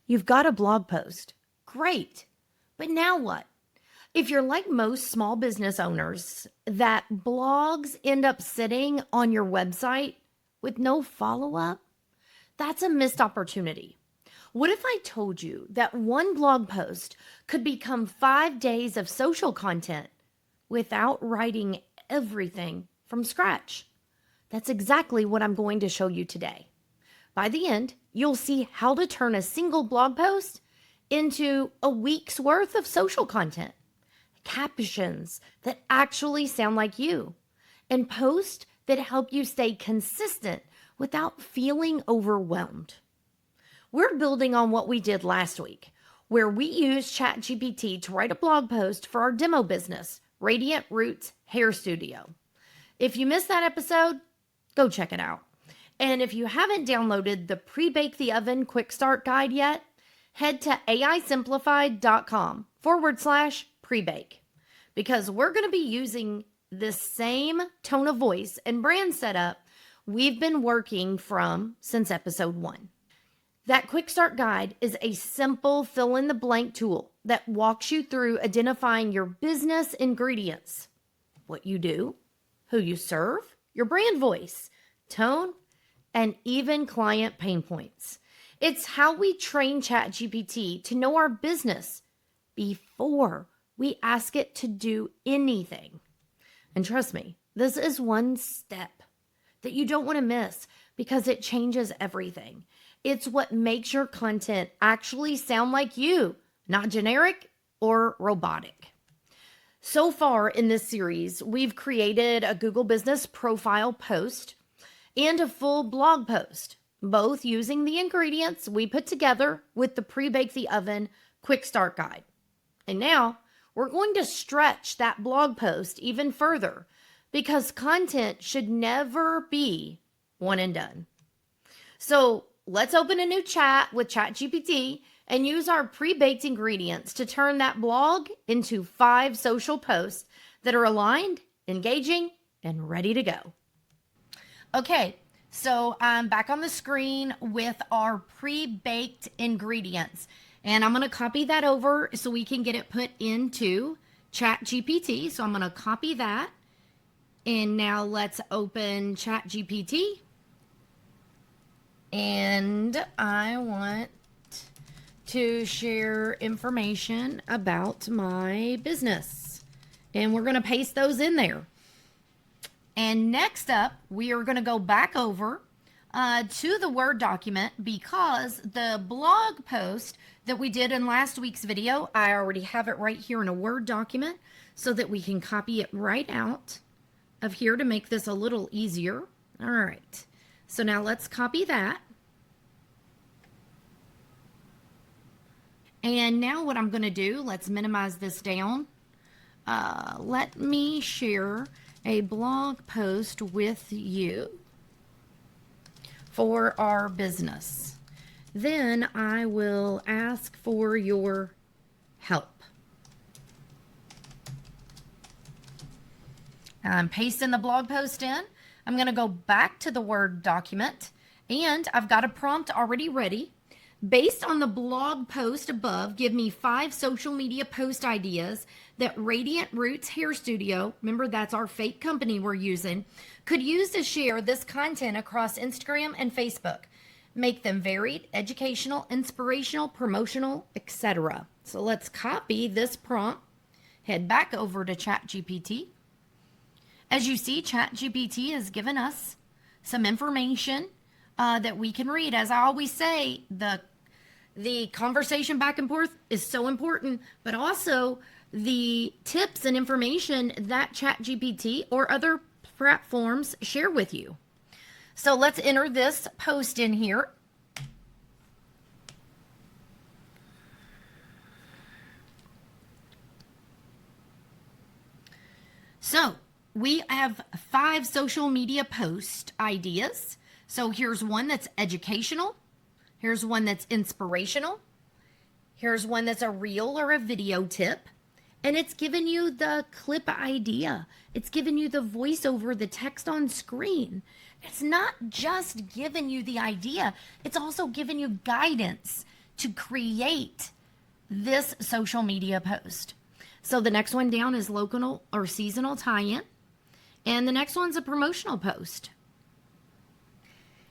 You've got a blog post. Great. But now what? If you're like most small business owners, that blogs end up sitting on your website with no follow up, that's a missed opportunity. What if I told you that one blog post could become 5 days of social content without writing everything from scratch? That's exactly what I'm going to show you today. By the end, you'll see how to turn a single blog post into a week's worth of social content, captions that actually sound like you, and posts that help you stay consistent without feeling overwhelmed. We're building on what we did last week, where we used ChatGPT to write a blog post for our demo business, Radiant Roots Hair Studio. If you missed that episode, go check it out. And if you haven't downloaded the Pre-Bake the Oven Quick Start Guide yet, head to aisimplified.com/pre-bake, because we're going to be using this same tone of voice and brand setup we've been working from since episode 1. That Quick Start Guide is a simple fill-in-the-blank tool that walks you through identifying your business ingredients, what you do, who you serve, your brand voice, tone, and even client pain points. It's how we train ChatGPT to know our business before we ask it to do anything. And trust me, this is one step that you don't want to miss because it changes everything. It's what makes your content actually sound like you, not generic or robotic. So far in this series, we've created a Google Business Profile post and a full blog post, both using the ingredients we put together with the Pre-Bake the Oven Quick Start Guide. And now we're going to stretch that blog post even further because content should never be one and done. So let's open a new chat with ChatGPT and use our pre-baked ingredients to turn that blog into 5 social posts that are aligned, engaging, and ready to go. Okay, so I'm back on the screen with our pre-baked ingredients, and I'm going to copy that over so we can get it put into ChatGPT. So I'm going to copy that, and now let's open ChatGPT, and I want to share information about my business, and we're going to paste those in there. And next up, we are going to go back over to the Word document because the blog post that we did in last week's video, I already have it right here in a Word document so that we can copy it right out of here to make this a little easier. All right, so now let's copy that. And now what I'm going to do, let's minimize this down. Let me share a blog post with you for our business. Then I will ask for your help. I'm pasting the blog post in. I'm going to go back to the Word document, and I've got a prompt already ready. Based on the blog post above, give me 5 social media post ideas that Radiant Roots Hair Studio, remember that's our fake company we're using, could use to share this content across Instagram and Facebook. Make them varied, educational, inspirational, promotional, etc. So let's copy this prompt, head back over to ChatGPT. As you see, ChatGPT has given us some information that we can read. As I always say, the conversation back and forth is so important, but also the tips and information that ChatGPT or other platforms share with you. So let's enter this post in here. So we have 5 social media post ideas. So here's one that's educational. Here's one that's inspirational. Here's one that's a reel or a video tip. And it's given you the clip idea. It's given you the voiceover, the text on screen. It's not just giving you the idea. It's also giving you guidance to create this social media post. So the next one down is local or seasonal tie-in. And the next one's a promotional post.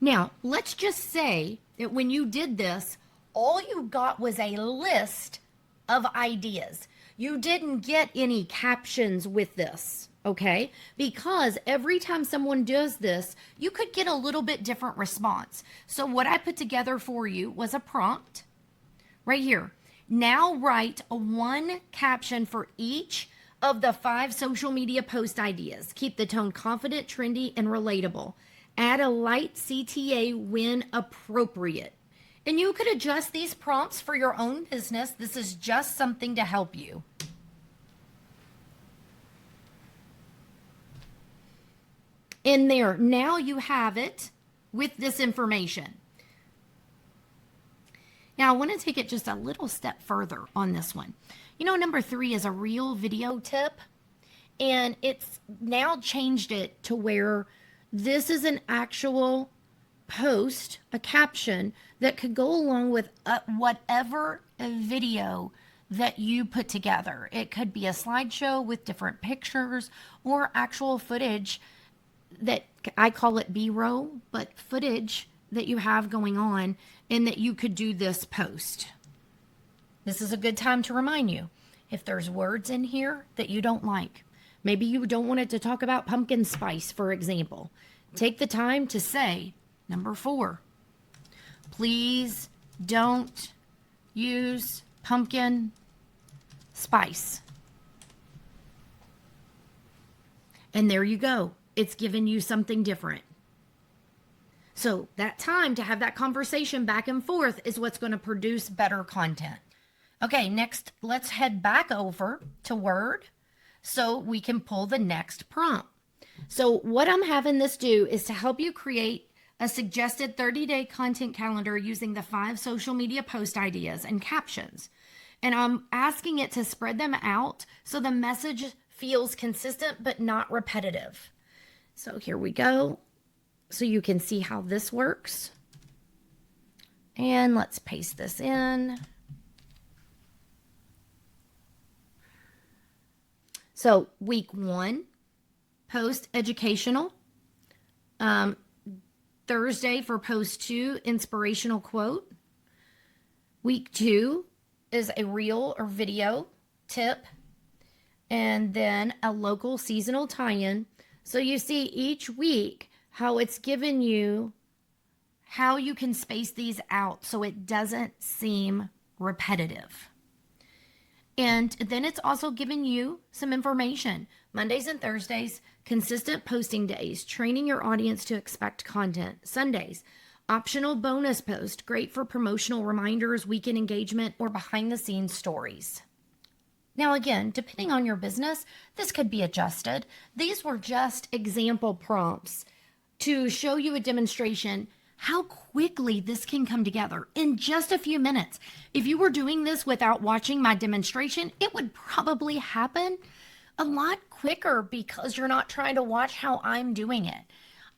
Now, let's just say that when you did this, all you got was a list of ideas. You didn't get any captions with this, okay? Because every time someone does this, you could get a little bit different response. So what I put together for you was a prompt right here. Now write one caption for each of the 5 social media post ideas. Keep the tone confident, trendy, and relatable. Add a light CTA when appropriate. And you could adjust these prompts for your own business. This is just something to help you. In there, now you have it with this information. Now, I want to take it just a little step further on this one. You know, number 3 is a real video tip, and it's now changed it to where this is an actual post, a caption that could go along with whatever video that you put together. It could be a slideshow with different pictures or actual footage that I call it B-roll, but footage that you have going on and that you could do this post. This is a good time to remind you, if there's words in here that you don't like, maybe you don't want it to talk about pumpkin spice, for example, take the time to say, number 4, please don't use pumpkin spice. And there you go. It's given you something different. So that time to have that conversation back and forth is what's going to produce better content. Okay, next, let's head back over to Word so we can pull the next prompt. So what I'm having this do is to help you create a suggested 30-day content calendar using the 5 social media post ideas and captions. And I'm asking it to spread them out so the message feels consistent but not repetitive. So here we go. So you can see how this works. And let's paste this in. So week 1, post educational. Thursday for post 2, inspirational quote. Week 2 is a reel or video tip. And then a local seasonal tie-in. So you see each week how it's given you how you can space these out so it doesn't seem repetitive. And then it's also given you some information. Mondays and Thursdays, consistent posting days, training your audience to expect content. Sundays, optional bonus post, great for promotional reminders, weekend engagement, or behind the scenes stories. Now again, depending on your business, this could be adjusted. These were just example prompts to show you a demonstration how quickly this can come together in just a few minutes. If you were doing this without watching my demonstration, it would probably happen a lot quicker because you're not trying to watch how I'm doing it.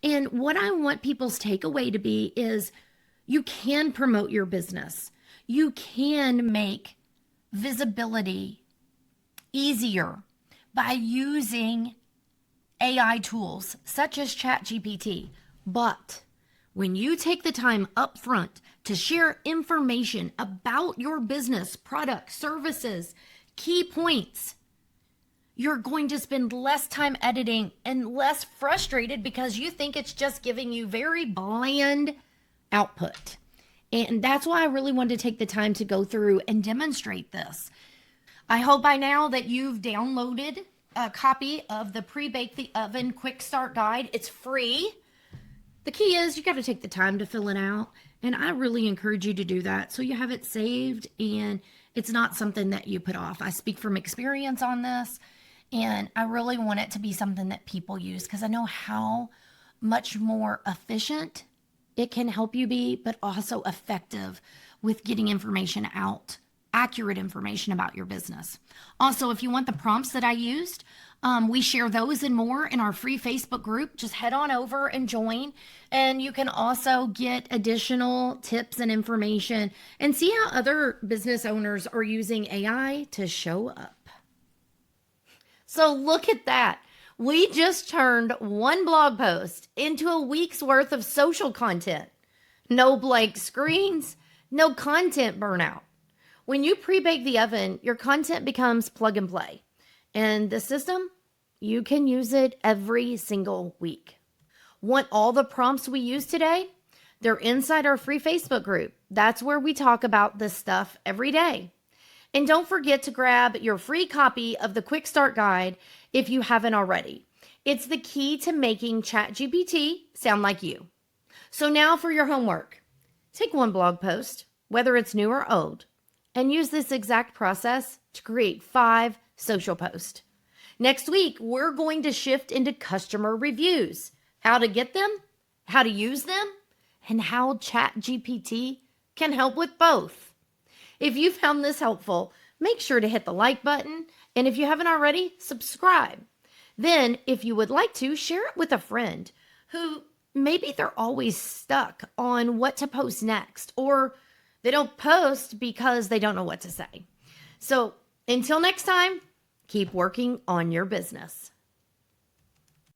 And what I want people's takeaway to be is you can promote your business. You can make visibility easier by using AI tools such as ChatGPT. But when you take the time up front to share information about your business, products, services, key points, you're going to spend less time editing and less frustrated because you think it's just giving you very bland output. And that's why I really wanted to take the time to go through and demonstrate this. I hope by now that you've downloaded a copy of the Pre-Bake the Oven Quick Start Guide. It's free. The key is you got to take the time to fill it out. And I really encourage you to do that so you have it saved and it's not something that you put off. I speak from experience on this, and I really want it to be something that people use because I know how much more efficient it can help you be, but also effective with getting information out, accurate information about your business. Also, if you want the prompts that I used, We share those and more in our free Facebook group. Just head on over and join. And you can also get additional tips and information and see how other business owners are using AI to show up. So look at that. We just turned one blog post into a week's worth of social content. No blank screens, no content burnout. When you pre-bake the oven, your content becomes plug and play. And the system, you can use it every single week. Want all the prompts we use today? They're inside our free Facebook group. That's where we talk about this stuff every day. And don't forget to grab your free copy of the Quick Start Guide if you haven't already. It's the key to making ChatGPT sound like you. So now for your homework. Take one blog post, whether it's new or old, and use this exact process to create 5 social posts. Next week, we're going to shift into customer reviews, how to get them, how to use them, and how ChatGPT can help with both. If you found this helpful, make sure to hit the like button, and if you haven't already, subscribe. Then, if you would like to, share it with a friend who maybe they're always stuck on what to post next, or they don't post because they don't know what to say. So until next time, keep working on your business.